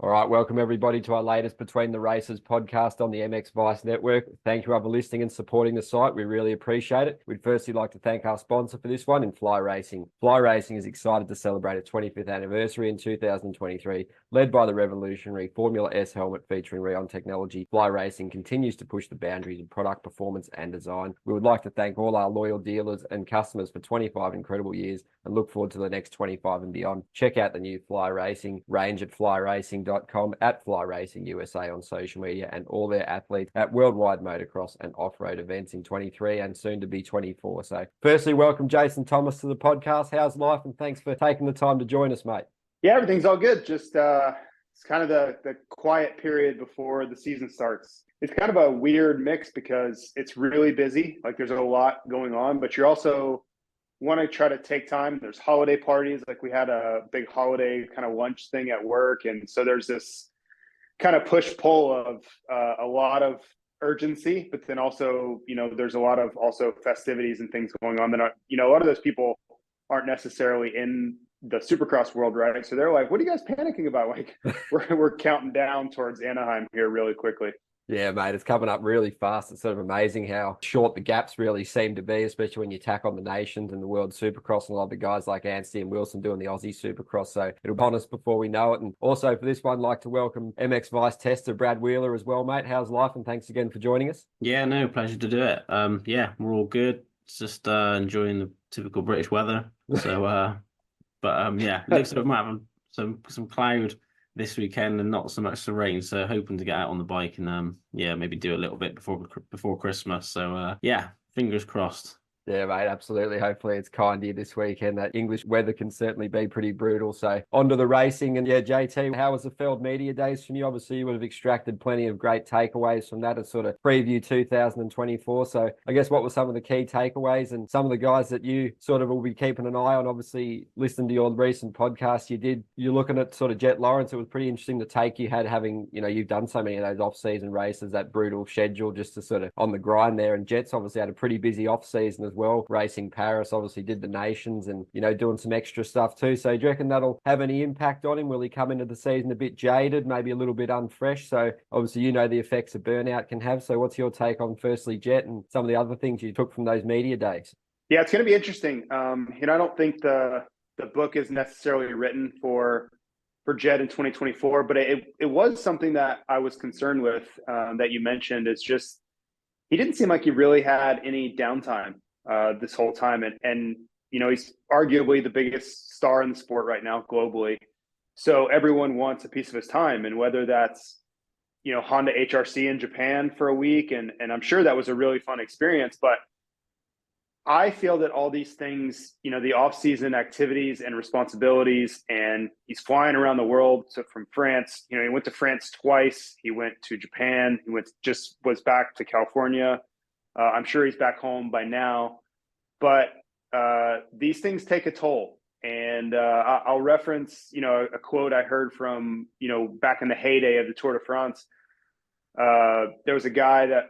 All right, welcome everybody to our latest Between the Races podcast on the MX Vice Network. Thank you for listening and supporting the site. We really appreciate it. We'd firstly like to thank our sponsor for this one in Fly Racing. Fly Racing is excited to celebrate its 25th anniversary in 2023. Led by the revolutionary Formula S helmet featuring Rheon technology, Fly Racing continues to push the boundaries of product performance and design. We would like to thank all our loyal dealers and customers for 25 incredible years and look forward to the next 25 and beyond. Check out the new Fly Racing range at flyracing.com, at Fly Racing USA on social media, and all their athletes at worldwide motocross and off-road events in 23 and soon to be 24. So firstly, welcome Jason Thomas to the podcast. How's life? And thanks for taking the time to join us, mate. Yeah, everything's all good. Just it's kind of the quiet period before the season starts. It's kind of a weird mix because it's really busy. Like there's a lot going on, but you're also want to try to take time. There's holiday parties. Like we had a big holiday kind of lunch thing at work. And so there's this kind of push-pull of a lot of urgency, but then also, there's a lot of also festivities and things going on that are, a lot of those people aren't necessarily in the Supercross world, right? So they're like, what are you guys panicking about? Like we're counting down towards Anaheim here really quickly. Yeah, mate, it's coming up really fast. It's sort of amazing how short the gaps really seem to be, especially when you tack on the Nations and the World Supercross and a lot of the guys like Anstey and Wilson doing the Aussie Supercross. So it'll be on us before we know it. And also for this one, I'd like to welcome MX Vice Tester Brad Wheeler as well, mate. How's life? And thanks again for joining us. Yeah, no, pleasure to do it. Yeah, we're all good. It's just enjoying the typical British weather. So, yeah, it looks like we might have some cloud this weekend and not so much the rain, so hoping to get out on the bike and maybe do a little bit before Christmas. So yeah, fingers crossed. Yeah, mate, absolutely. Hopefully it's kinder this weekend. That English weather can certainly be pretty brutal. So on to the racing. And yeah, JT, how was the Feld Media Days from you? Obviously, you would have extracted plenty of great takeaways from that as sort of preview 2024. So I guess what were some of the key takeaways and some of the guys that you sort of will be keeping an eye on? Obviously, listening to your recent podcast, you're looking at sort of Jet Lawrence. It was pretty interesting the take you had having, you've done so many of those off-season races, that brutal schedule just to sort of on the grind there. And Jet's obviously had a pretty busy off-season as well, racing Paris, obviously did the Nations and, doing some extra stuff too. So do you reckon that'll have any impact on him? Will he come into the season a bit jaded, maybe a little bit unfresh? So obviously, the effects a burnout can have. So what's your take on firstly Jet and some of the other things you took from those media days? Yeah, it's going to be interesting. I don't think the book is necessarily written for Jet in 2024, but it was something that I was concerned with that you mentioned. It's just, he didn't seem like he really had any downtime this whole time. And he's arguably the biggest star in the sport right now globally. So everyone wants a piece of his time. And whether that's, Honda HRC in Japan for a week, and I'm sure that was a really fun experience, but I feel that all these things, the off-season activities and responsibilities, and he's flying around the world. So from France, he went to France twice. He went to Japan. He was back to California. I'm sure he's back home by now, but these things take a toll. And I'll reference, a quote I heard from, back in the heyday of the Tour de France. There was a guy that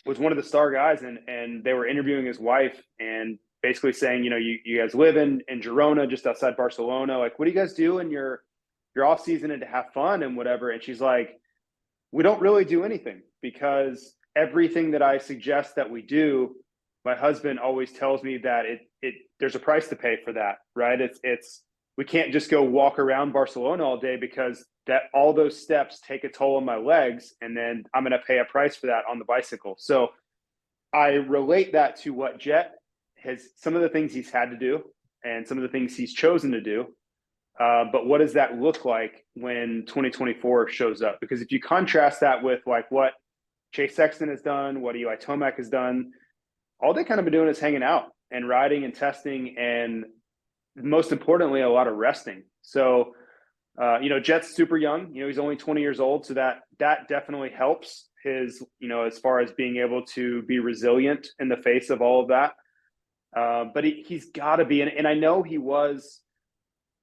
was one of the star guys, and they were interviewing his wife and basically saying, you guys live in Girona, just outside Barcelona. Like, what do you guys do in your off season and to have fun and whatever? And she's like, we don't really do anything, because everything that I suggest that we do, my husband always tells me that there's a price to pay for that, right? We can't just go walk around Barcelona all day, because that all those steps take a toll on my legs, and then I'm going to pay a price for that on the bicycle. So I relate that to what Jet has, some of the things he's had to do and some of the things he's chosen to do. But what does that look like when 2024 shows up? Because if you contrast that with like what Chase Sexton has done, what Eli Tomac has done, all they kind of been doing is hanging out and riding and testing, and most importantly, a lot of resting. So, Jet's super young, he's only 20 years old. So that definitely helps his, as far as being able to be resilient in the face of all of that. But he's got to be, and I know he was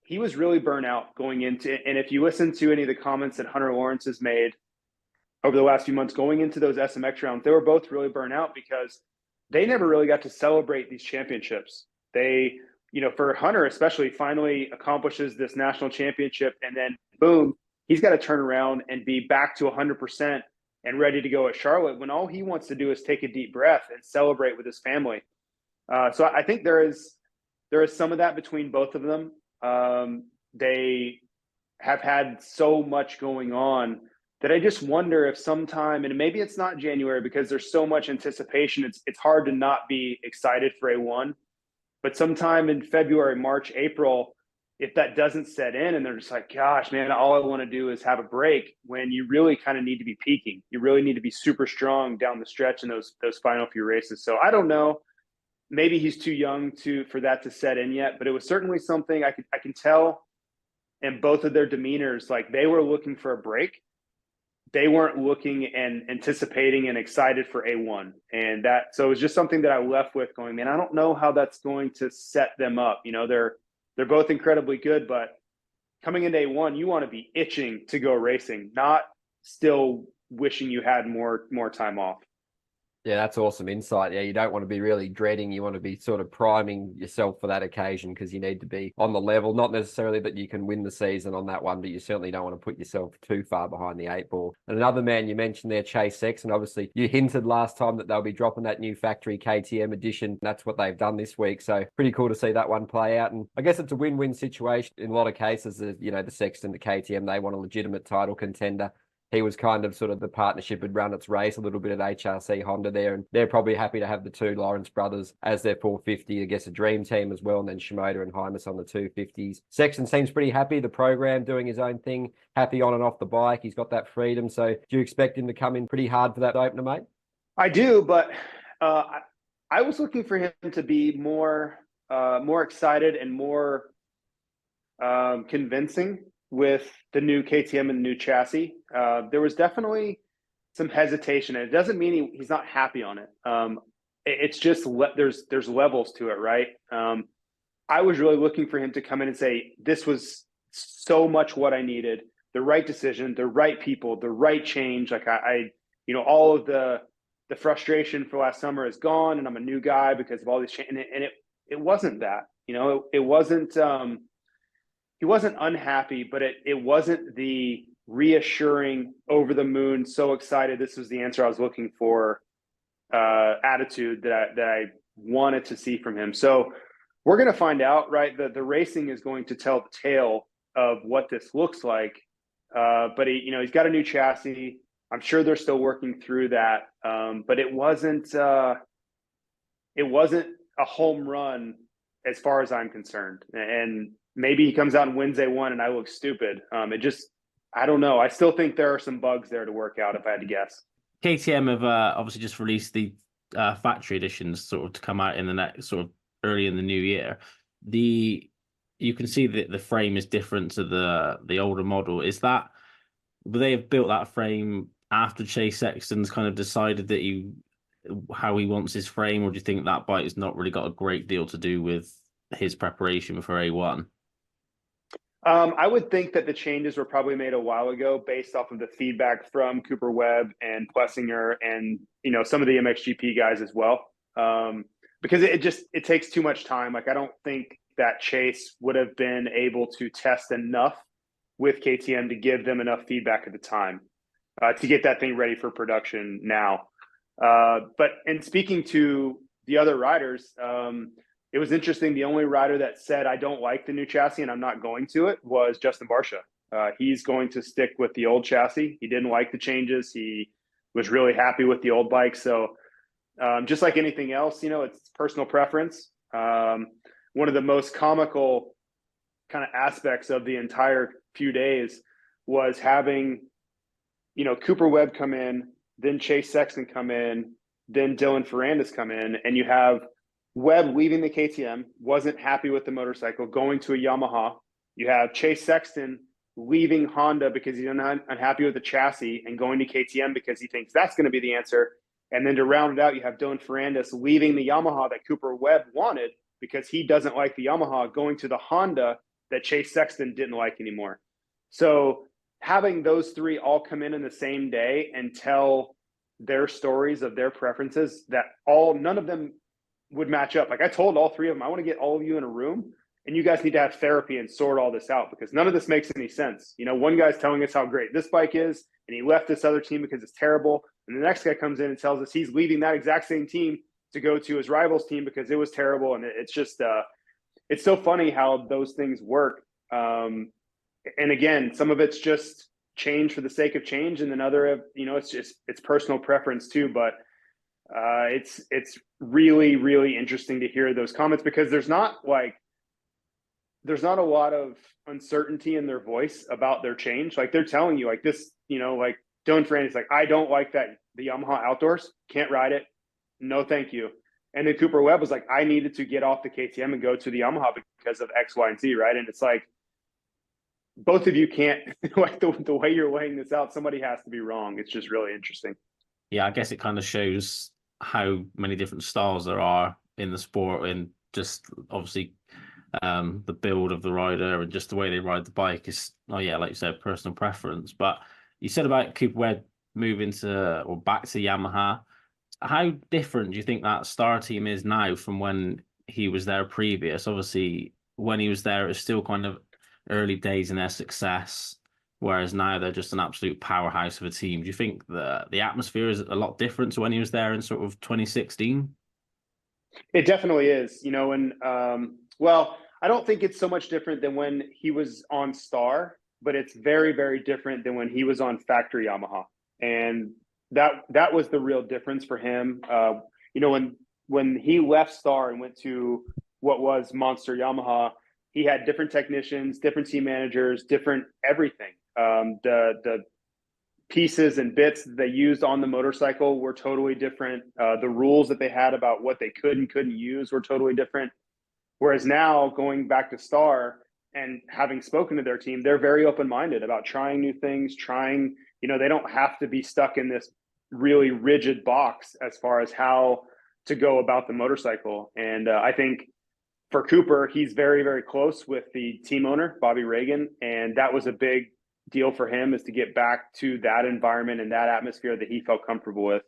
really burnt out going into, and if you listen to any of the comments that Hunter Lawrence has made over the last few months going into those SMX rounds, they were both really burnt out because they never really got to celebrate these championships. They, for Hunter especially, finally accomplishes this national championship, and then boom, he's got to turn around and be back to 100% and ready to go at Charlotte when all he wants to do is take a deep breath and celebrate with his family. So I think there is some of that between both of them. They have had so much going on that I just wonder if sometime, and maybe it's not January because there's so much anticipation, it's hard to not be excited for A1. But sometime in February, March, April, if that doesn't set in and they're just like, gosh, man, all I want to do is have a break, when you really kind of need to be peaking. You really need to be super strong down the stretch in those final few races. So I don't know. Maybe he's too young for that to set in yet, but it was certainly something I can tell in both of their demeanors. Like, they were looking for a break. They weren't looking and anticipating and excited for A1. And so it was just something that I left with going, man, I don't know how that's going to set them up. You know, they're both incredibly good, but coming into A1, you want to be itching to go racing, not still wishing you had more time off. Yeah, that's awesome insight. Yeah, you don't want to be really dreading. You want to be sort of priming yourself for that occasion, because you need to be on the level. Not necessarily that you can win the season on that one, but you certainly don't want to put yourself too far behind the 8 ball. And another man you mentioned there, Chase Sexton. Obviously, you hinted last time that they'll be dropping that new factory KTM edition. That's what they've done this week. So pretty cool to see that one play out. And I guess it's a win-win situation in a lot of cases. The Sexton, the KTM, they want a legitimate title contender. He was kind of sort of the partnership had run its race a little bit at HRC Honda there, and they're probably happy to have the two Lawrence brothers as their 450, I guess, a dream team as well, and then Shimoda and Hymas on the 250s. Sexton seems pretty happy, the program, doing his own thing, happy on and off the bike. He's got that freedom. So do you expect him to come in pretty hard for that opener, mate? I do, but I was looking for him to be more excited and more convincing with the new KTM and the new chassis. There was definitely some hesitation, and it doesn't mean he's not happy on it. It's just there's levels to it, right? I was really looking for him to come in and say, this was so much what I needed, the right decision, the right people, the right change. Like all of the frustration for last summer is gone, and I'm a new guy because of all these changes. And it wasn't that, it wasn't, he wasn't unhappy, but it wasn't the reassuring, over the moon, so excited, this was the answer I was looking for attitude that I wanted to see from him. So we're going to find out, right? The racing is going to tell the tale of what this looks like. But he's got a new chassis. I'm sure they're still working through that. But it wasn't a home run as far as I'm concerned. And maybe he comes out and wins A1 and I look stupid. I don't know. I still think there are some bugs there to work out, if I had to guess. KTM have obviously just released the factory editions sort of to come out in the next sort of early in the new year. You can see that the frame is different to the older model. Is that, would they have built that frame after Chase Sexton's kind of decided that how he wants his frame, or do you think that bike has not really got a great deal to do with his preparation for A1? I would think that the changes were probably made a while ago based off of the feedback from Cooper Webb and Plessinger and, some of the MXGP guys as well. Because it takes too much time. Like, I don't think that Chase would have been able to test enough with KTM to give them enough feedback at the time to get that thing ready for production now. But in speaking to the other riders, it was interesting. The only rider that said, I don't like the new chassis and I'm not going to it, was Justin Barcia. He's going to stick with the old chassis. He didn't like the changes. He was really happy with the old bike. So just like anything else, it's personal preference. One of the most comical kind of aspects of the entire few days was having, Cooper Webb come in, then Chase Sexton come in, then Dylan Ferrandis come in, and you have Webb leaving the KTM, wasn't happy with the motorcycle, going to a Yamaha. You have Chase Sexton leaving Honda because he's unhappy with the chassis and going to KTM because he thinks that's going to be the answer. And then to round it out, you have Dylan Ferrandis leaving the Yamaha that Cooper Webb wanted because he doesn't like the Yamaha, going to the Honda that Chase Sexton didn't like anymore. So having those three all come in the same day and tell their stories of their preferences, that none of them would match up. Like, I told all three of them, I want to get all of you in a room and you guys need to have therapy and sort all this out, because none of this makes any sense. You know, one guy's telling us how great this bike is, and he left this other team because it's terrible. And the next guy comes in and tells us he's leaving that exact same team to go to his rival's team because it was terrible. And it's just, it's so funny how those things work. And again, some of it's just change for the sake of change. And then other, you know, it's personal preference too. But it's really, really interesting to hear those comments, because there's not a lot of uncertainty in their voice about their change. Like, they're telling you like this, you know, like Dylan Ferrandis, like, I don't like that, the Yamaha outdoors, can't ride it. No, thank you. And then Cooper Webb was like, I needed to get off the KTM and go to the Yamaha because of X, Y, and Z, right? And it's like, both of you can't, like the way you're laying this out, somebody has to be wrong. It's just really interesting. Yeah, I guess it kind of shows how many different styles there are in the sport, and just obviously the build of the rider and just the way they ride the bike is, oh yeah, like you said, personal preference. But you said about Cooper Webb moving to, or back to Yamaha. How different do you think that star team is now from when he was there previous? Obviously, when he was there, it was still kind of early days in their success, whereas now they're just an absolute powerhouse of a team. Do you think the atmosphere is a lot different to when he was there in sort of 2016? It definitely is, you know, and well, I don't think it's so much different than when he was on Star, but it's very, very different than when he was on factory Yamaha. And that was the real difference for him. You know, when he left Star and went to what was Monster Yamaha, he had different technicians, different team managers, different everything. The pieces and bits that they used on the motorcycle were totally different. The rules that they had about what they could and couldn't use were totally different. Whereas now, going back to Star and having spoken to their team, they're very open-minded about trying new things, you know, they don't have to be stuck in this really rigid box as far as how to go about the motorcycle. And I think for Cooper, he's very, very close with the team owner, Bobby Reagan. And that was a big deal for him, is to get back to that environment and that atmosphere that he felt comfortable with.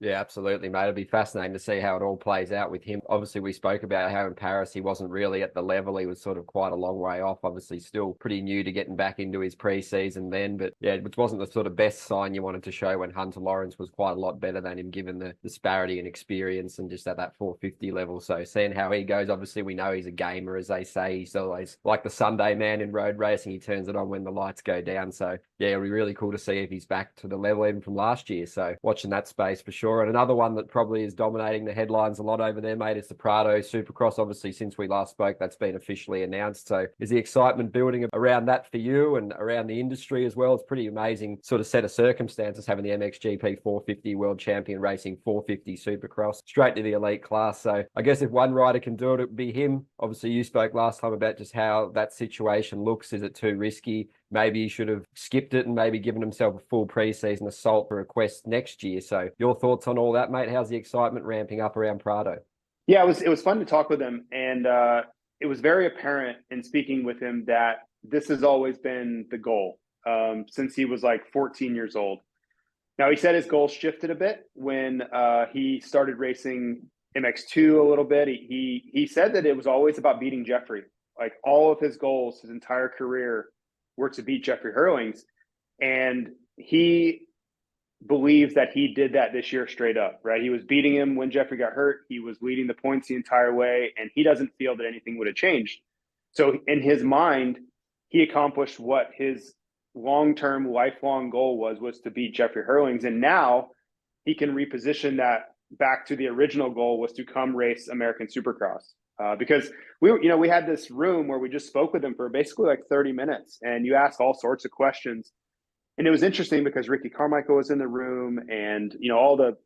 Yeah, absolutely, mate. It'll be fascinating to see how it all plays out with him. Obviously, we spoke about how in Paris he wasn't really at the level. He was sort of quite a long way off. Obviously, still pretty new to getting back into his preseason then. But yeah, which wasn't the sort of best sign you wanted to show when Hunter Lawrence was quite a lot better than him, given the disparity in experience and just at that 450 level. So seeing how he goes, obviously, we know he's a gamer, as they say. He's always like the Sunday man in road racing. He turns it on when the lights go down. So yeah, it'll be really cool to see if he's back to the level even from last year. So watching that space for sure. And another one that probably is dominating the headlines a lot over there, mate, is the Prado Supercross. Obviously, since we last spoke, that's been officially announced. So is the excitement building around that for you and around the industry as well? It's pretty amazing sort of set of circumstances having the MXGP 450 world champion racing 450 Supercross straight to the elite class. So I guess if one rider can do it, it would be him. Obviously, you spoke last time about just how that situation looks. Is it too risky? Maybe he should have skipped it and maybe given himself a full preseason assault for a quest next year. So your thoughts on all that, mate? How's the excitement ramping up around Prado? Yeah, it was fun to talk with him. And it was very apparent in speaking with him that this has always been the goal since he was like 14 years old. Now, he said his goals shifted a bit when he started racing MX2 a little bit. He said that it was always about beating Jeffrey. Like, all of his goals, his entire career, were to beat Jeffrey Hurlings. And he believes that he did that this year straight up, right? He was beating him when Jeffrey got hurt. He was leading the points the entire way, and he doesn't feel that anything would have changed. So in his mind, he accomplished what his long-term, lifelong goal was to beat Jeffrey Hurlings. And now he can reposition that back to the original goal, was to come race American Supercross. Because we had this room where we just spoke with him for basically like 30 minutes, and you ask all sorts of questions. And it was interesting because Ricky Carmichael was in the room, and, you know, all the,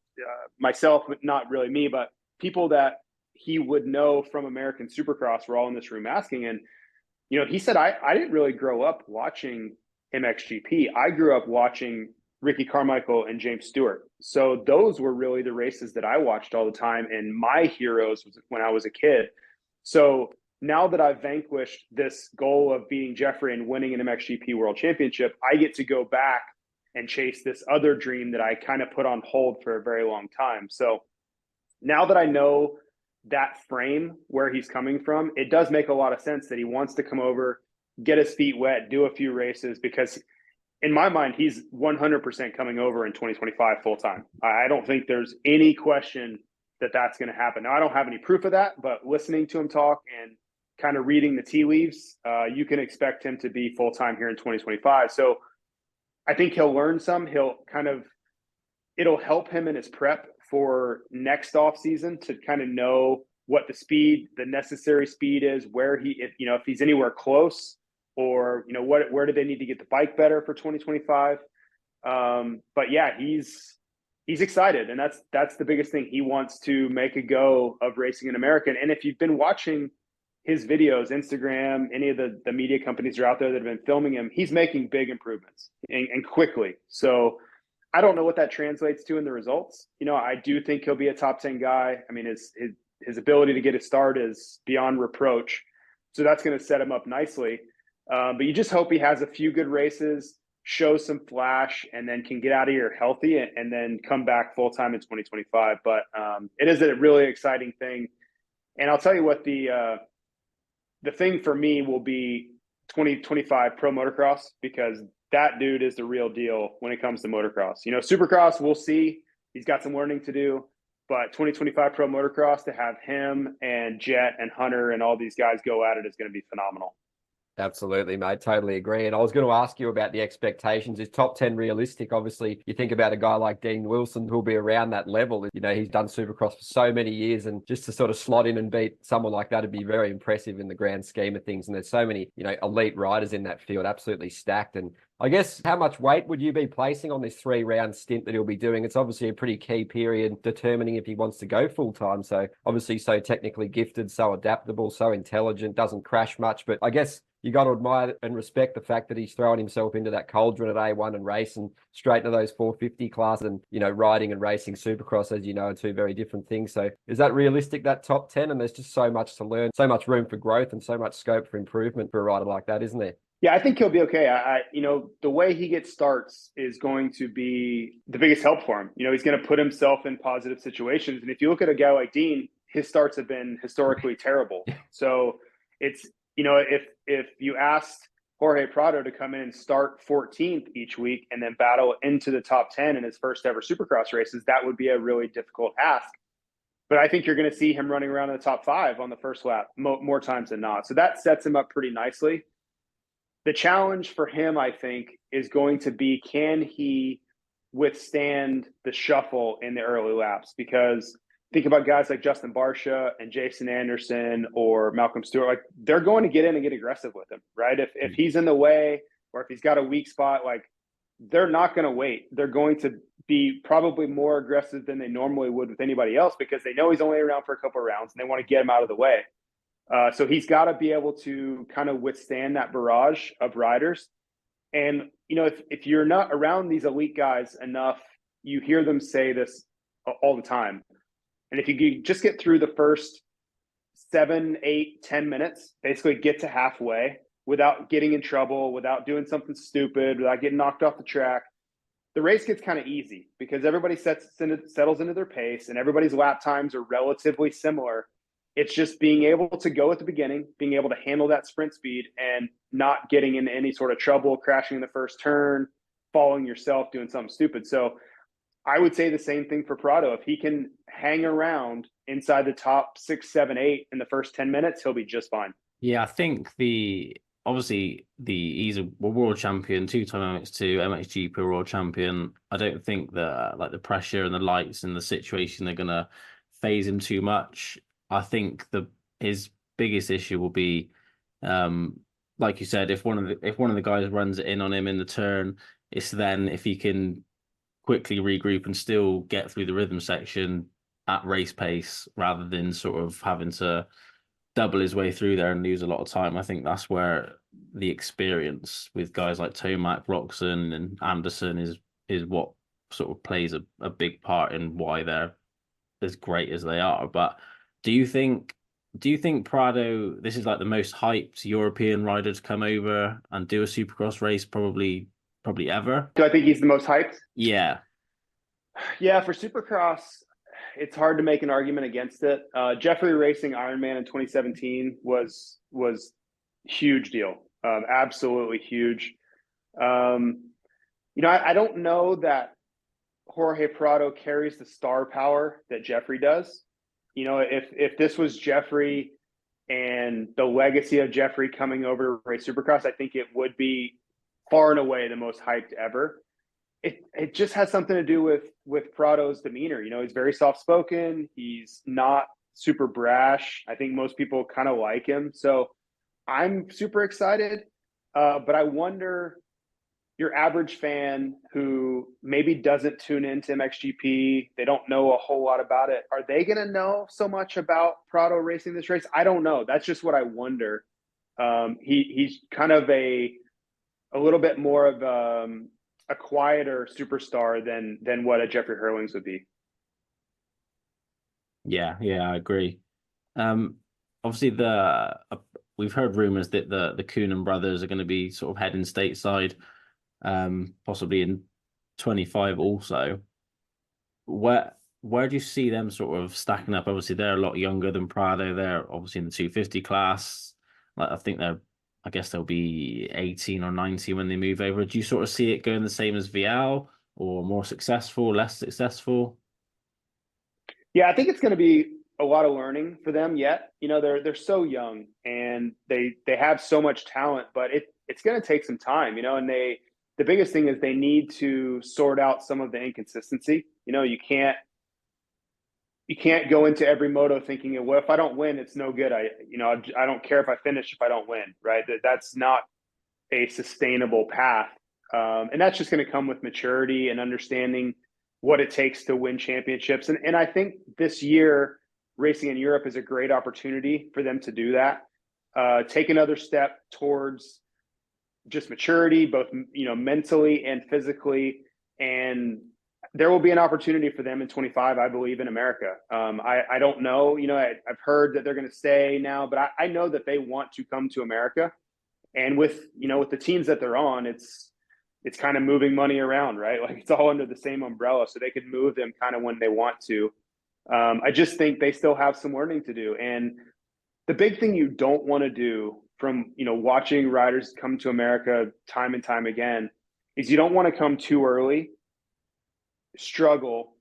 myself, not really me, but people that he would know from American Supercross were all in this room asking. And, you know, he said, I didn't really grow up watching MXGP. I grew up watching Ricky Carmichael and James Stewart. So those were really the races that I watched all the time. And my heroes was when I was a kid. So now that I've vanquished this goal of beating Jeffrey and winning an MXGP World Championship, I get to go back and chase this other dream that I kind of put on hold for a very long time. So now that I know that frame where he's coming from, it does make a lot of sense that he wants to come over, get his feet wet, do a few races, because in my mind, he's 100% coming over in 2025 full time. I don't think there's any question that that's going to happen. Now, I don't have any proof of that, but listening to him talk and kind of reading the tea leaves, you can expect him to be full time here in 2025. So I think he'll learn some. It'll help him in his prep for next off season to kind of know what the necessary speed is, where if he's anywhere close, or where do they need to get the bike better for 2025. But yeah, he's excited, and that's the biggest thing. He wants to make a go of racing in America. And if you've been watching his videos, Instagram, any of the media companies are out there that have been filming him, he's making big improvements and quickly. So I don't know what that translates to in the results. I do think he'll be a top 10 guy. I mean, his ability to get a start is beyond reproach. So that's going to set him up nicely. But you just hope he has a few good races, shows some flash, and then can get out of here healthy and then come back full time in 2025. But it is a really exciting thing. And I'll tell you what, the thing for me will be 2025 Pro Motocross, because that dude is the real deal when it comes to motocross. Supercross, we'll see. He's got some learning to do. But 2025 Pro Motocross, to have him and Jet and Hunter and all these guys go at it is going to be phenomenal. Absolutely, mate. Totally agree. And I was going to ask you about the expectations. Is top 10 realistic? Obviously, you think about a guy like Dean Wilson who'll be around that level. He's done Supercross for so many years, and just to sort of slot in and beat someone like that would be very impressive in the grand scheme of things. And there's so many, elite riders in that field, absolutely stacked. And I guess, how much weight would you be placing on this 3-round stint that he'll be doing? It's obviously a pretty key period determining if he wants to go full time. So obviously so technically gifted, so adaptable, so intelligent, doesn't crash much. But I guess you got to admire and respect the fact that he's throwing himself into that cauldron at A1 and racing straight into those 450 class, and, riding and racing Supercross, as you know, are two very different things. So is that realistic, that top 10? And there's just so much to learn, so much room for growth, and so much scope for improvement for a rider like that, isn't there? Yeah, I think he'll be okay. The way he gets starts is going to be the biggest help for him. He's going to put himself in positive situations. And if you look at a guy like Dean, his starts have been historically terrible. So it's, if you asked Jorge Prado to come in and start 14th each week and then battle into the top 10 in his first ever Supercross races, that would be a really difficult ask. But I think you're going to see him running around in the top 5 on the first lap more times than not. So that sets him up pretty nicely. The challenge for him, I think, is going to be, can he withstand the shuffle in the early laps? Because think about guys like Justin Barcia and Jason Anderson or Malcolm Stewart. Like, they're going to get in and get aggressive with him, right? If he's in the way, or if he's got a weak spot, like, they're not going to wait. They're going to be probably more aggressive than they normally would with anybody else, because they know he's only around for a couple of rounds and they want to get him out of the way. So he's got to be able to kind of withstand that barrage of riders. And, if you're not around these elite guys enough, you hear them say this all the time. And if you just get through the first 7, 8, 10 minutes, basically get to halfway without getting in trouble, without doing something stupid, without getting knocked off the track, the race gets kind of easy, because everybody settles into their pace and everybody's lap times are relatively similar. It's just being able to go at the beginning, being able to handle that sprint speed and not getting into any sort of trouble, crashing in the first turn, falling yourself, doing something stupid. So I would say the same thing for Prado. If he can hang around inside the top 6, 7, 8 in the first 10 minutes, he'll be just fine. Yeah, I think he's a world champion, 2-time MX2, MXGP world champion. I don't think that the pressure and the lights and the situation are gonna phase him too much. I think his biggest issue will be, like you said, if one of the guys runs it in on him in the turn, it's then if he can quickly regroup and still get through the rhythm section at race pace, rather than sort of having to double his way through there and lose a lot of time. I think that's where the experience with guys like Tomac, Roxon, and Anderson is what sort of plays a big part in why they're as great as they are. But do you think Prado, this is like the most hyped European rider to come over and do a Supercross race probably ever? Do I think he's the most hyped? Yeah. Yeah, for Supercross, it's hard to make an argument against it. Jeffrey racing Ironman in 2017 was huge deal, absolutely huge. I don't know that Jorge Prado carries the star power that Jeffrey does. If this was Jeffrey and the legacy of Jeffrey coming over to race Supercross, I think it would be far and away the most hyped ever. It just has something to do with Prado's demeanor. He's very soft-spoken. He's not super brash. I think most people kind of like him. So I'm super excited. But I wonder, your average fan who maybe doesn't tune into MXGP, they don't know a whole lot about it, are they going to know so much about Prado racing this race? I don't know. That's just what I wonder. He's kind of a little bit more of a quieter superstar than what a Jeffrey Hurlings would be. Yeah, I agree. Obviously, we've heard rumors that the Coonan brothers are going to be sort of heading stateside, possibly in 25 also. Where do you see them sort of stacking up? Obviously, they're a lot younger than Prado. They're obviously in the 250 class. I guess they'll be 18 or 19 when they move over. Do you sort of see it going the same as VL, or more successful, less successful? Yeah, I think it's going to be a lot of learning for them yet. They're so young and they have so much talent, but it's going to take some time, and the biggest thing is they need to sort out some of the inconsistency. You can't go into every moto thinking, well, if I don't win, it's no good. I don't care if I finish if I don't win, right? That's not a sustainable path. And that's just going to come with maturity and understanding what it takes to win championships. And I think this year, racing in Europe is a great opportunity for them to do that. Take another step towards just maturity, both, mentally and physically. And there will be an opportunity for them in 25, I believe, in America. I don't know, I've heard that they're going to stay now, but I know that they want to come to America. And with the teams that they're on, it's kind of moving money around, right? Like, it's all under the same umbrella, so they could move them kind of when they want to. I just think they still have some learning to do. And the big thing you don't want to do from, watching riders come to America time and time again is you don't want to come too early, struggle,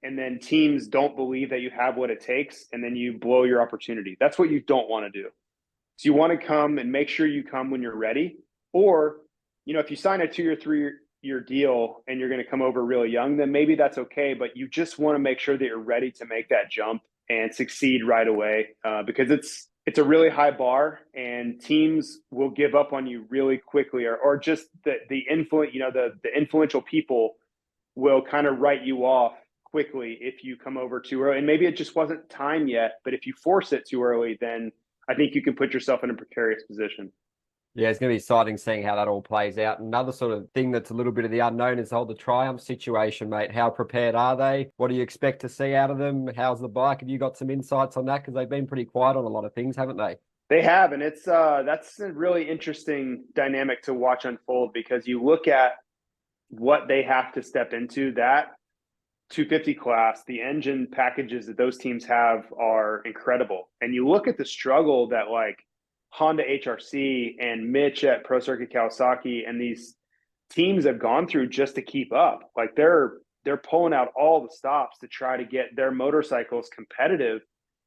and then teams don't believe that you have what it takes, and then you blow your opportunity. That's what you don't want to do. So you want to come and make sure you come when you're ready. Or, if you sign a 2 or 3 year deal and you're going to come over really young, then maybe that's okay. But you just want to make sure that you're ready to make that jump and succeed right away, because it's a really high bar, and teams will give up on you really quickly, or just the influential people will kind of write you off quickly if you come over too early. And maybe it just wasn't time yet, but if you force it too early, then I think you can put yourself in a precarious position. Yeah, it's going to be exciting seeing how that all plays out. Another sort of thing that's a little bit of the unknown is the Triumph situation, mate. How prepared are they? What do you expect to see out of them? How's the bike? Have you got some insights on that? Because they've been pretty quiet on a lot of things, haven't they? They have, and it's that's a really interesting dynamic to watch unfold, because you look at what they have to step into. That 250 class, the engine packages that those teams have are incredible. And you look at the struggle that like Honda HRC and Mitch at Pro Circuit Kawasaki and these teams have gone through just to keep up. Like they're pulling out all the stops to try to get their motorcycles competitive.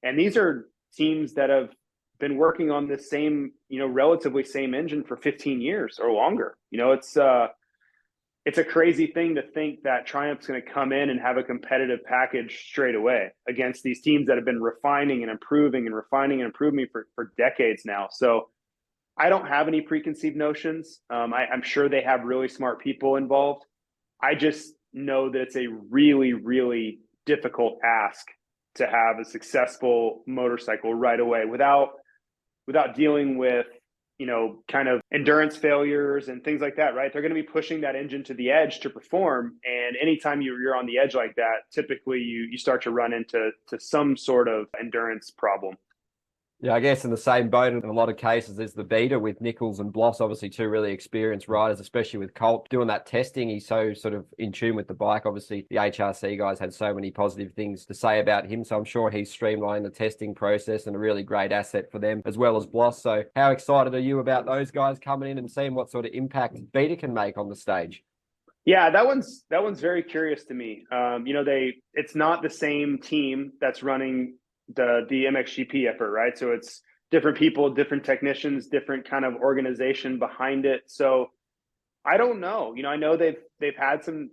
And these are teams that have been working on this same, relatively same engine for 15 years or longer. It's a crazy thing to think that Triumph's going to come in and have a competitive package straight away against these teams that have been refining and improving for decades now. So I don't have any preconceived notions. I'm sure they have really smart people involved. I just know that it's a really, really difficult ask to have a successful motorcycle right away without dealing with kind of endurance failures and things like that, right? They're going to be pushing that engine to the edge to perform. And anytime you're on the edge like that, typically you start to run into some sort of endurance problem. Yeah, I guess in the same boat in a lot of cases is the Beta with Nichols and Bloss, obviously two really experienced riders, especially with Colt doing that testing. He's so sort of in tune with the bike. Obviously, the HRC guys had so many positive things to say about him. So I'm sure he's streamlined the testing process and a really great asset for them, as well as Bloss. So how excited are you about those guys coming in and seeing what sort of impact Beta can make on the stage? Yeah, that one's very curious to me. It's not the same team that's running the MXGP effort, right? So it's different people, different technicians, different kind of organization behind it. So I don't know. I know they've had some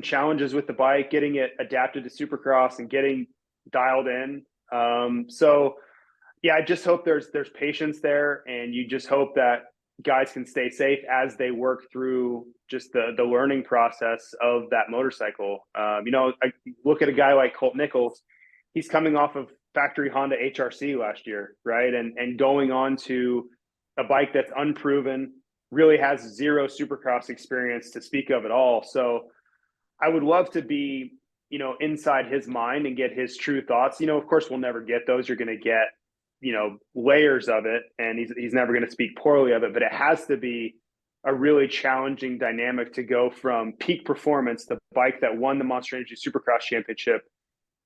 challenges with the bike, getting it adapted to Supercross and getting dialed in. So yeah, I just hope there's patience there, and you just hope that guys can stay safe as they work through just the learning process of that motorcycle. I look at a guy like Colt Nichols. He's coming off of factory Honda HRC last year, right? And going on to a bike that's unproven, really has zero Supercross experience to speak of at all. So I would love to be, inside his mind and get his true thoughts. Of course, we'll never get those. You're going to get, layers of it, and he's never going to speak poorly of it, but it has to be a really challenging dynamic to go from peak performance, the bike that won the Monster Energy Supercross Championship,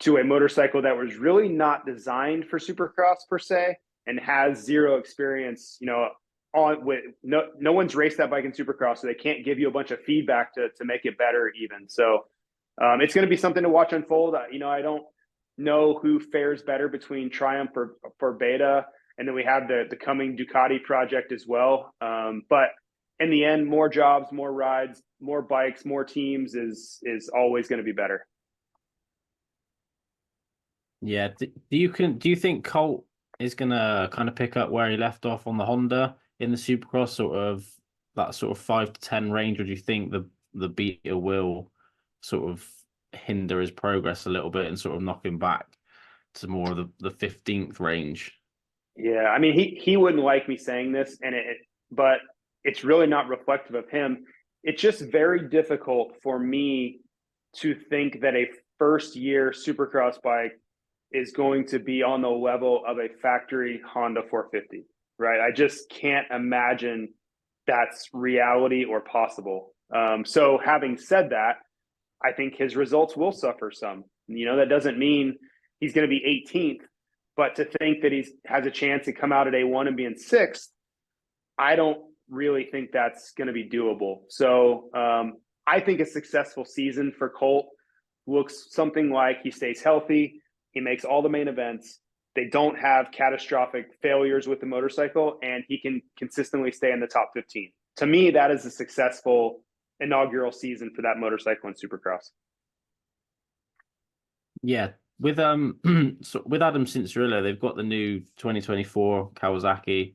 to a motorcycle that was really not designed for Supercross per se and has zero experience, on with no one's raced that bike in Supercross, so they can't give you a bunch of feedback to make it better even. So it's going to be something to watch unfold. I don't know who fares better between Triumph for Beta, and then we have the coming Ducati project as well. But in the end, more jobs, more rides, more bikes, more teams is always going to be better. Yeah. Do you think Colt is gonna kind of pick up where he left off on the Honda in the Supercross, sort of that sort of 5 to 10 range, or do you think the Beta will sort of hinder his progress a little bit and sort of knock him back to more of the 15th range? Yeah, I mean, he wouldn't like me saying this, but it's really not reflective of him. It's just very difficult for me to think that a first year Supercross bike is going to be on the level of a factory Honda 450, right? I just can't imagine that's reality or possible. So having said that, I think his results will suffer some. That doesn't mean he's going to be 18th, but to think that he has a chance to come out at A1 and be in 6th, I don't really think that's going to be doable. So I think a successful season for Colt looks something like he stays healthy, he makes all the main events, they don't have catastrophic failures with the motorcycle, and he can consistently stay in the top 15. To me, that is a successful inaugural season for that motorcycle in Supercross. Yeah, with so with Adam Cincerilla, they've got the new 2024 Kawasaki.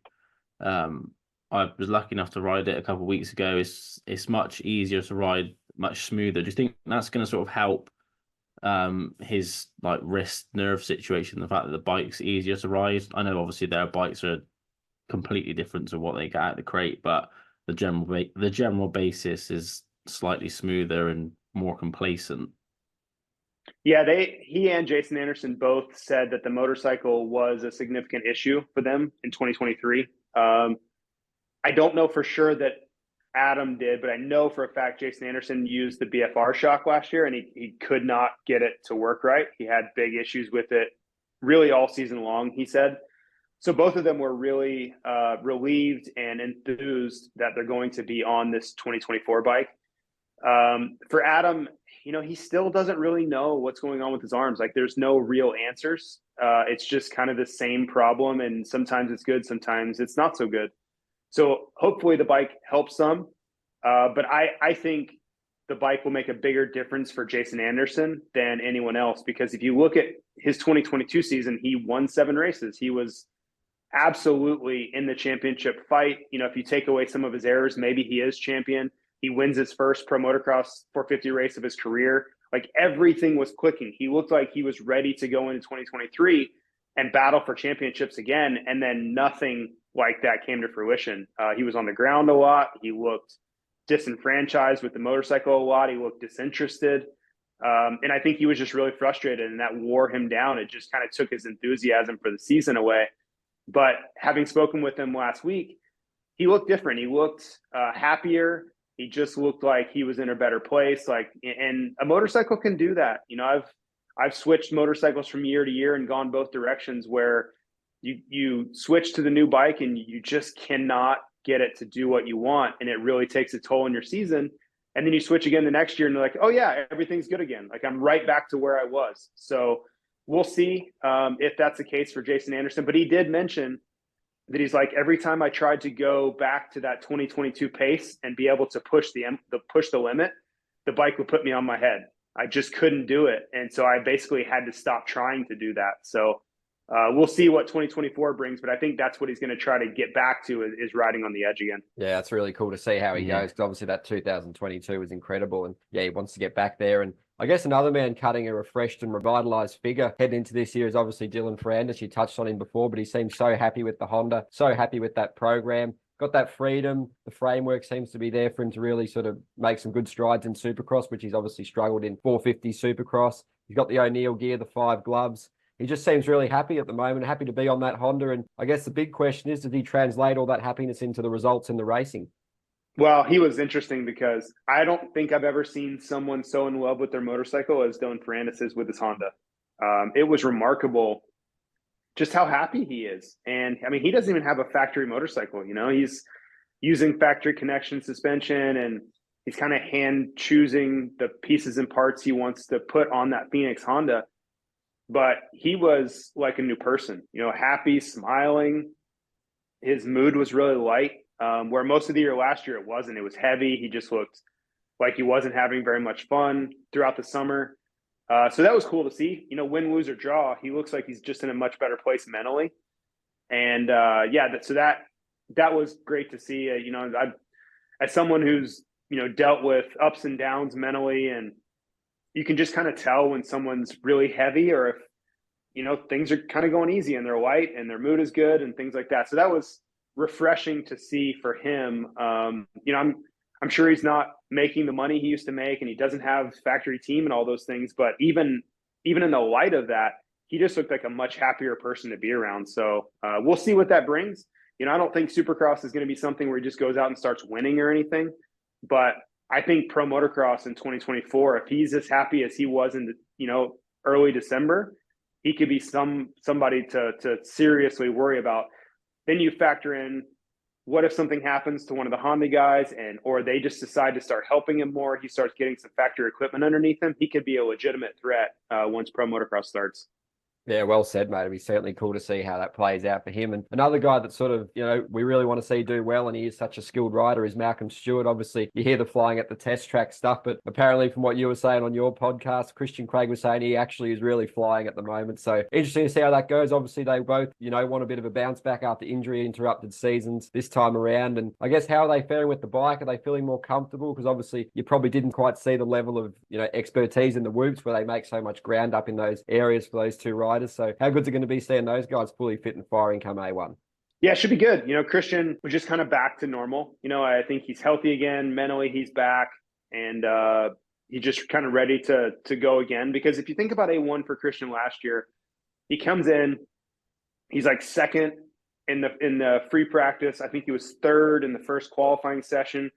I was lucky enough to ride it a couple of weeks ago. It's much easier to ride, much smoother. Do you think that's going to sort of help his like wrist nerve situation, the fact that the bike's easier to ride? I know obviously their bikes are completely different to what they get out of the crate, but the general basis is slightly smoother and more complacent. Yeah, he and Jason Anderson both said that the motorcycle was a significant issue for them in 2023. I don't know for sure that Adam did, but I know for a fact Jason Anderson used the BFR shock last year, and he could not get it to work right. He had big issues with it really all season long, he said. So both of them were really relieved and enthused that they're going to be on this 2024 bike. For Adam, he still doesn't really know what's going on with his arms. Like, there's no real answers. It's just kind of the same problem, and sometimes it's good, sometimes it's not so good. So hopefully the bike helps some. But I think the bike will make a bigger difference for Jason Anderson than anyone else, because if you look at his 2022 season, he won 7 races. He was absolutely in the championship fight. If you take away some of his errors, maybe he is champion. He wins his first pro motocross 450 race of his career. Like, everything was clicking. He looked like he was ready to go into 2023 and battle for championships again. And then nothing like that came to fruition. He was on the ground a lot. He looked disenfranchised with the motorcycle a lot. He looked disinterested. And I think he was just really frustrated, and that wore him down. It just kind of took his enthusiasm for the season away. But having spoken with him last week, he looked different. He looked happier. He just looked like he was in a better place. Like, and a motorcycle can do that. You know, I've switched motorcycles from year to year and gone both directions, where you switch to the new bike and you just cannot get it to do what you want, and it really takes a toll on your season. And then you switch again the next year and you're like, oh yeah, everything's good again. Like, I'm right back to where I was. So we'll see if that's the case for Jason Anderson. But he did mention that he's like, every time I tried to go back to that 2022 pace and be able to push the limit, the bike would put me on my head. I just couldn't do it. And so I basically had to stop trying to do that. So we'll see what 2024 brings, but I think that's what he's going to try to get back to is riding on the edge again. Yeah, it's really cool to see how he goes, because obviously that 2022 was incredible, and yeah, he wants to get back there. And I guess another man cutting a refreshed and revitalized figure heading into this year is obviously Dylan Ferrandis. You touched on him before, but he seems so happy with the Honda, so happy with that program. Got that freedom. The framework seems to be there for him to really sort of make some good strides in Supercross, which he's obviously struggled in 450 Supercross. He's got the O'Neill gear, the 5 gloves. He just seems really happy at the moment, happy to be on that Honda. And I guess the big question is, did he translate all that happiness into the results in the racing? Well, he was interesting because I don't think I've ever seen someone so in love with their motorcycle as Dylan Ferrandis is with his Honda. It was remarkable just how happy he is. And I mean, he doesn't even have a factory motorcycle, you know, he's using factory connection suspension, and he's kind of hand choosing the pieces and parts he wants to put on that Phoenix Honda. But he was like a new person, you know, happy, smiling. His mood was really light, where most of the year last year it wasn't. It was heavy. He just looked like he wasn't having very much fun throughout the summer. So that was cool to see. You know, win, lose, or draw, he looks like he's just in a much better place mentally. And so that was great to see. You know, as someone who's, you know, dealt with ups and downs mentally, and you can just kind of tell when someone's really heavy, or if, you know, things are kind of going easy and they're light and their mood is good and things like that. So that was refreshing to see for him. You know, I'm sure he's not making the money he used to make, and he doesn't have factory team and all those things. But even in the light of that, he just looked like a much happier person to be around. So we'll see what that brings. You know, I don't think Supercross is going to be something where he just goes out and starts winning or anything. But I think pro motocross in 2024, if he's as happy as he was in the, you know, early December, he could be somebody to seriously worry about. Then you factor in, what if something happens to one of the Honda guys, or they just decide to start helping him more? He starts getting some factory equipment underneath him. He could be a legitimate threat once pro motocross starts. Yeah, well said, mate. It'd be certainly cool to see how that plays out for him. And another guy that sort of, you know, we really want to see do well, and he is such a skilled rider, is Malcolm Stewart. Obviously, you hear the flying at the test track stuff, but apparently from what you were saying on your podcast, Christian Craig was saying he actually is really flying at the moment. So interesting to see how that goes. Obviously, they both, you know, want a bit of a bounce back after injury interrupted seasons this time around. And I guess, how are they faring with the bike? Are they feeling more comfortable? Because obviously you probably didn't quite see the level of, you know, expertise in the whoops where they make so much ground up in those areas for those two riders. So how good's it going to be seeing those guys fully fit and firing come A1? Yeah, it should be good. You know, Christian was just kind of back to normal. You know, I think he's healthy again. Mentally, he's back, and he's just kind of ready to go again. Because if you think about A1 for Christian last year, he comes in, he's like second in the free practice. I think he was third in the first qualifying session,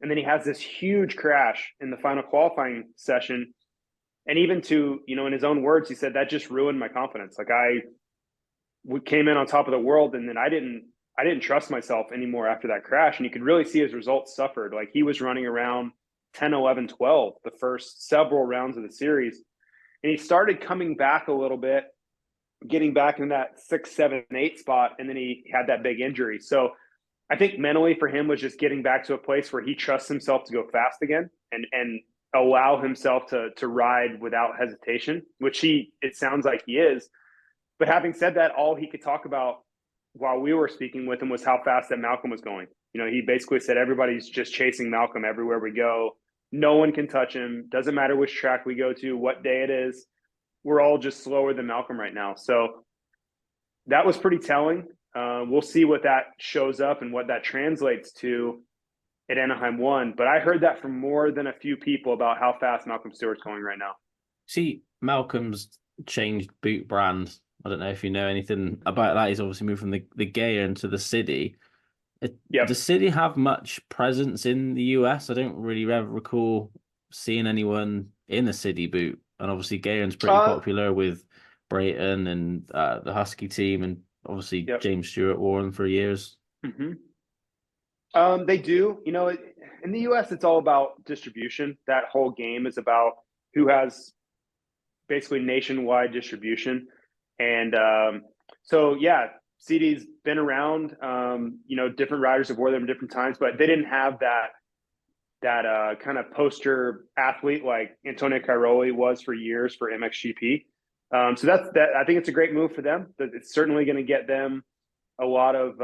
and then he has this huge crash in the final qualifying session. And even to, you know, in his own words, he said, that just ruined my confidence. Like, we came in on top of the world, and then I didn't trust myself anymore after that crash. And you could really see his results suffered. Like, he was running around 10, 11, 12 the first several rounds of the series. And he started coming back a little bit, getting back in that 6, 7, 8 spot. And then he had that big injury. So I think mentally for him was just getting back to a place where he trusts himself to go fast again and allow himself to ride without hesitation, which it sounds like he is. But having said that, all he could talk about while we were speaking with him was how fast that Malcolm was going. You know, he basically said, everybody's just chasing Malcolm everywhere we go. No one can touch him. Doesn't matter which track we go to, what day it is. We're all just slower than Malcolm right now. So that was pretty telling. We'll see what that shows up and what that translates to at Anaheim 1. But I heard that from more than a few people about how fast Malcolm Stewart's going right now. See, Malcolm's changed boot brand I don't know if you know anything about that. He's obviously moved from the Gaya into the city. Yep. Does City have much presence in the US? I don't really ever recall seeing anyone in a City boot. And obviously, Gayron's pretty Uh, popular with Brayton and the Husky team, and obviously yep. James Stewart wore them for years. hmm They do. In the U.S., it's all about distribution. That whole game is about who has basically nationwide distribution. And so, yeah, CD's been around. Different riders have wore them at different times, but they didn't have that kind of poster athlete like Antonio Cairoli was for years for MXGP. So that's that. I think it's a great move for them. It's certainly going to get them a lot of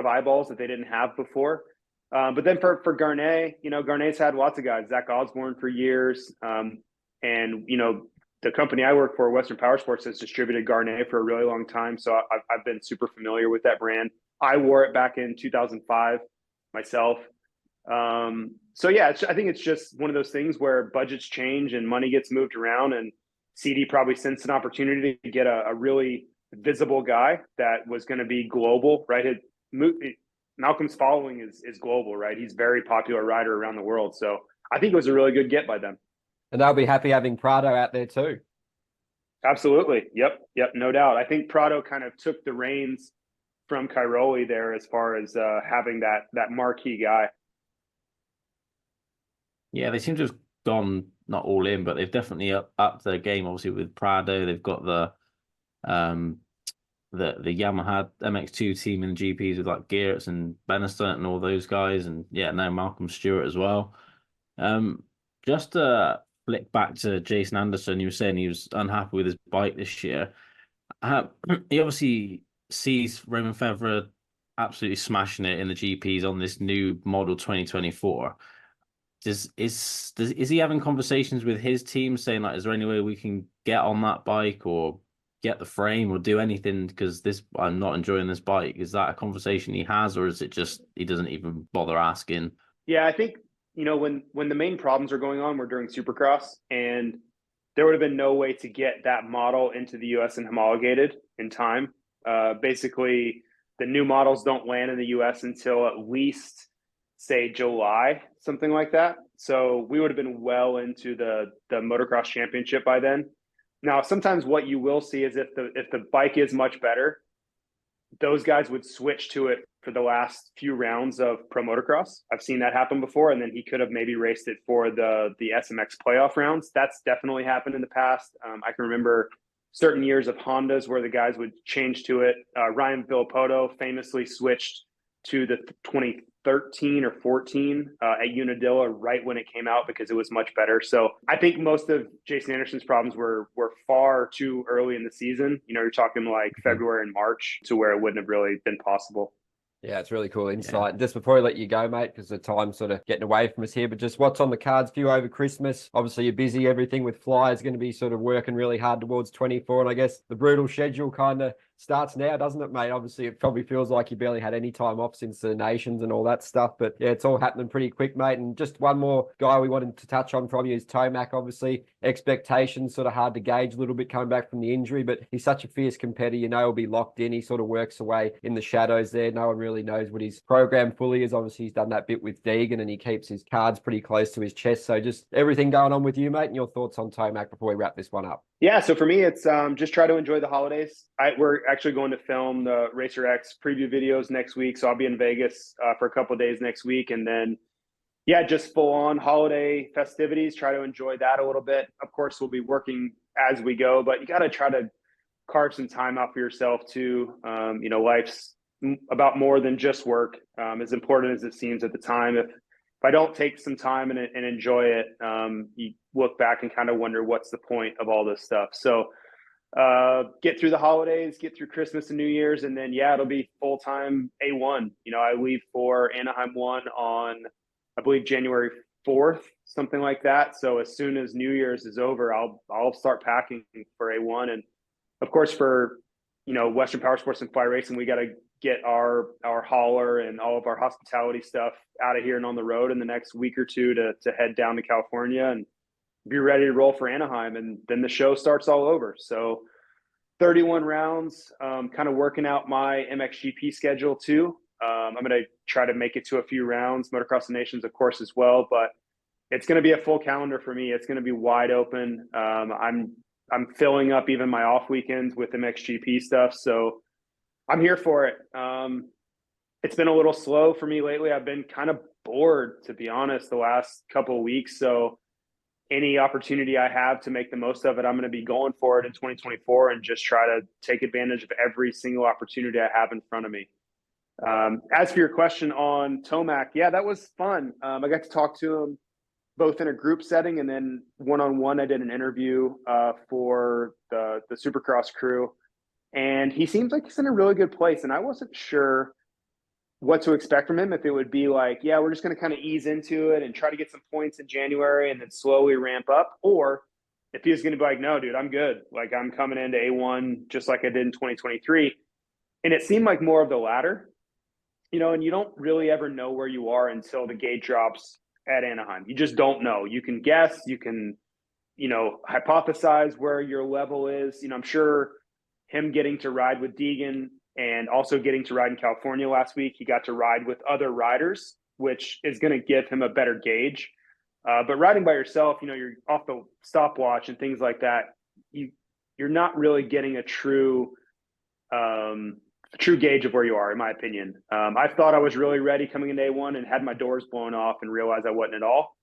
eyeballs that they didn't have before. But then for Garnet, Garnet's had lots of guys. Zach Osborne for years, and the company I work for, Western Power Sports, has distributed Garnet for a really long time. So I've been super familiar with that brand. I wore it back in 2005 myself. So yeah, I think it's just one of those things where budgets change and money gets moved around, and CD probably sensed an opportunity to get a really visible guy that was going to be global, right? Malcolm's following is global, right? He's a very popular rider around the world. So I think it was a really good get by them. And they'll be happy having Prado out there too. Absolutely. Yep. No doubt. I think Prado kind of took the reins from Cairoli there as far as having that marquee guy. Yeah, they seem to have gone not all in, but they've definitely upped their game. Obviously, with Prado, they've got the Yamaha MX2 team in GPs with like Geertz and Benistant and all those guys, and yeah, now Malcolm Stewart as well. Just to flick back to Jason Anderson, you were saying he was unhappy with his bike this year. He obviously sees Roman Fevre absolutely smashing it in the GPs on this new model 2024. Is he having conversations with his team saying like, is there any way we can get on that bike or get the frame or do anything because I'm not enjoying this bike? Is that a conversation he has, or is it just he doesn't even bother asking? Yeah, I think when the main problems are going on were during Supercross, and there would have been no way to get that model into the US and homologated in time. Basically, the new models don't land in the US until at least say July, something like that. So we would have been well into the motocross championship by then. Now, sometimes what you will see is if the bike is much better, those guys would switch to it for the last few rounds of pro motocross. I've seen that happen before, and then he could have maybe raced it for the SMX playoff rounds. That's definitely happened in the past. I can remember certain years of Hondas where the guys would change to it. Ryan Villopoto famously switched to the 2013 or 14 at Unadilla right when it came out because it was much better. So I think most of Jason Anderson's problems were far too early in the season. You're talking like February and March to where it wouldn't have really been possible. Yeah, it's really cool insight. Yeah. Just before I let you go, mate, because the time's sort of getting away from us here, but just what's on the cards for you over Christmas? Obviously, you're busy. Everything with Fly is going to be sort of working really hard towards 24. And I guess the brutal schedule kind of starts now, doesn't it, mate? Obviously, it probably feels like you barely had any time off since the Nations and all that stuff. But yeah, it's all happening pretty quick, mate. And just one more guy we wanted to touch on from you is Tomac. Obviously, expectations sort of hard to gauge a little bit coming back from the injury, but he's such a fierce competitor. He'll be locked in. He sort of works away in the shadows there. No one really knows what his program fully is. Obviously, he's done that bit with Deegan and he keeps his cards pretty close to his chest. So just everything going on with you, mate, and your thoughts on Tomac before we wrap this one up. Yeah, so for me, it's just try to enjoy the holidays. We're actually going to film the Racer X preview videos next week. So I'll be in Vegas for a couple of days next week. And then, yeah, just full on holiday festivities. Try to enjoy that a little bit. Of course, we'll be working as we go, but you got to try to carve some time out for yourself too. Life's about more than just work, as important as it seems at the time. If I don't take some time and enjoy it, you look back and kind of wonder what's the point of all this stuff. So get through the holidays, get through Christmas and New Year's, and then, yeah, it'll be full-time A1. I leave for Anaheim 1 on, I believe, January 4th, something like that. So as soon as New Year's is over, I'll start packing for A1. And, of course, for, Western Power Sports and Fly Racing, we got to get our hauler and all of our hospitality stuff out of here and on the road in the next week or two to head down to California and be ready to roll for Anaheim. And then the show starts all over. So 31 rounds, kind of working out my MXGP schedule too. I'm going to try to make it to a few rounds, Motocross of Nations, of course, as well. But it's going to be a full calendar for me. It's going to be wide open. I'm filling up even my off weekends with MXGP stuff. So I'm here for it. It's been a little slow for me lately. I've been kind of bored, to be honest, the last couple of weeks. So any opportunity I have to make the most of it, I'm going to be going for it in 2024 and just try to take advantage of every single opportunity I have in front of me. As for your question on Tomac, yeah, that was fun. I got to talk to him both in a group setting and then one-on-one. I did an interview for the Supercross crew, and he seems like he's in a really good place. And I wasn't sure what to expect from him, if it would be like, yeah, we're just going to kind of ease into it and try to get some points in January and then slowly ramp up, or if he was going to be like, no, dude, I'm good. Like, I'm coming into A1 just like I did in 2023. And it seemed like more of the latter, and you don't really ever know where you are until the gate drops at Anaheim. You just don't know. You can guess, you can, hypothesize where your level is. I'm sure him getting to ride with Deegan and also getting to ride in California last week, he got to ride with other riders, which is going to give him a better gauge. But riding by yourself, you're off the stopwatch and things like that. You're not really getting a true gauge of where you are, in my opinion. I thought I was really ready coming into A1 and had my doors blown off and realized I wasn't at all.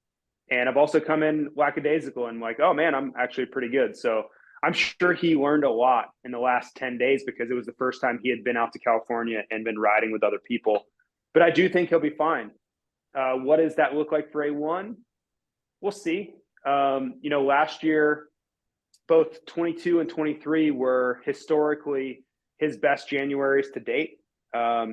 And I've also come in lackadaisical and like, oh man, I'm actually pretty good. So I'm sure he learned a lot in the last 10 days because it was the first time he had been out to California and been riding with other people. But I do think he'll be fine. What does that look like for A1? We'll see. Last year, both 22 and 23 were historically his best Januaries to date.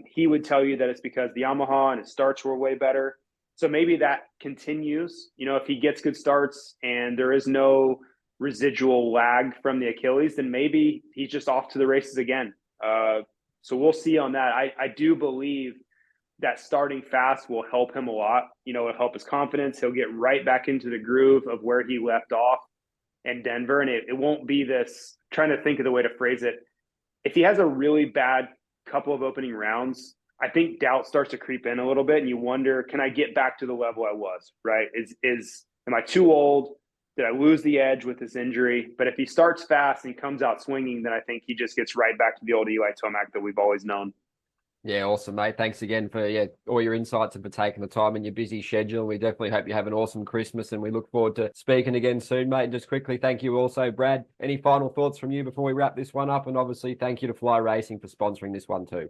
He would tell you that it's because the Yamaha and his starts were way better. So maybe that continues. If he gets good starts and there is no residual lag from the Achilles, then maybe he's just off to the races again. So we'll see on that. I do believe that starting fast will help him a lot. It'll help his confidence. He'll get right back into the groove of where he left off in Denver. And it won't be this, trying to think of the way to phrase it. If he has a really bad couple of opening rounds, I think doubt starts to creep in a little bit and you wonder, can I get back to the level I was, right? Am I too old? Did I lose the edge with this injury? But if he starts fast and he comes out swinging, then I think he just gets right back to the old Eli Tomac that we've always known. Yeah, awesome, mate. Thanks again for all your insights and for taking the time in your busy schedule. We definitely hope you have an awesome Christmas and we look forward to speaking again soon, mate. And just quickly, thank you also, Brad. Any final thoughts from you before we wrap this one up? And obviously, thank you to Fly Racing for sponsoring this one too.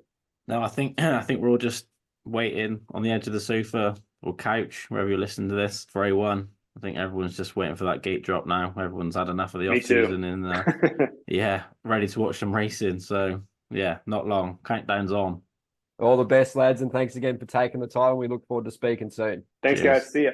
No, I think we're all just waiting on the edge of the sofa or couch, wherever you're listening to this, for A1. I think everyone's just waiting for that gate drop now. Everyone's had enough of the off-season and ready to watch some racing. So yeah, not long. Countdown's on. All the best, lads, and thanks again for taking the time. We look forward to speaking soon. Thanks, guys. See ya.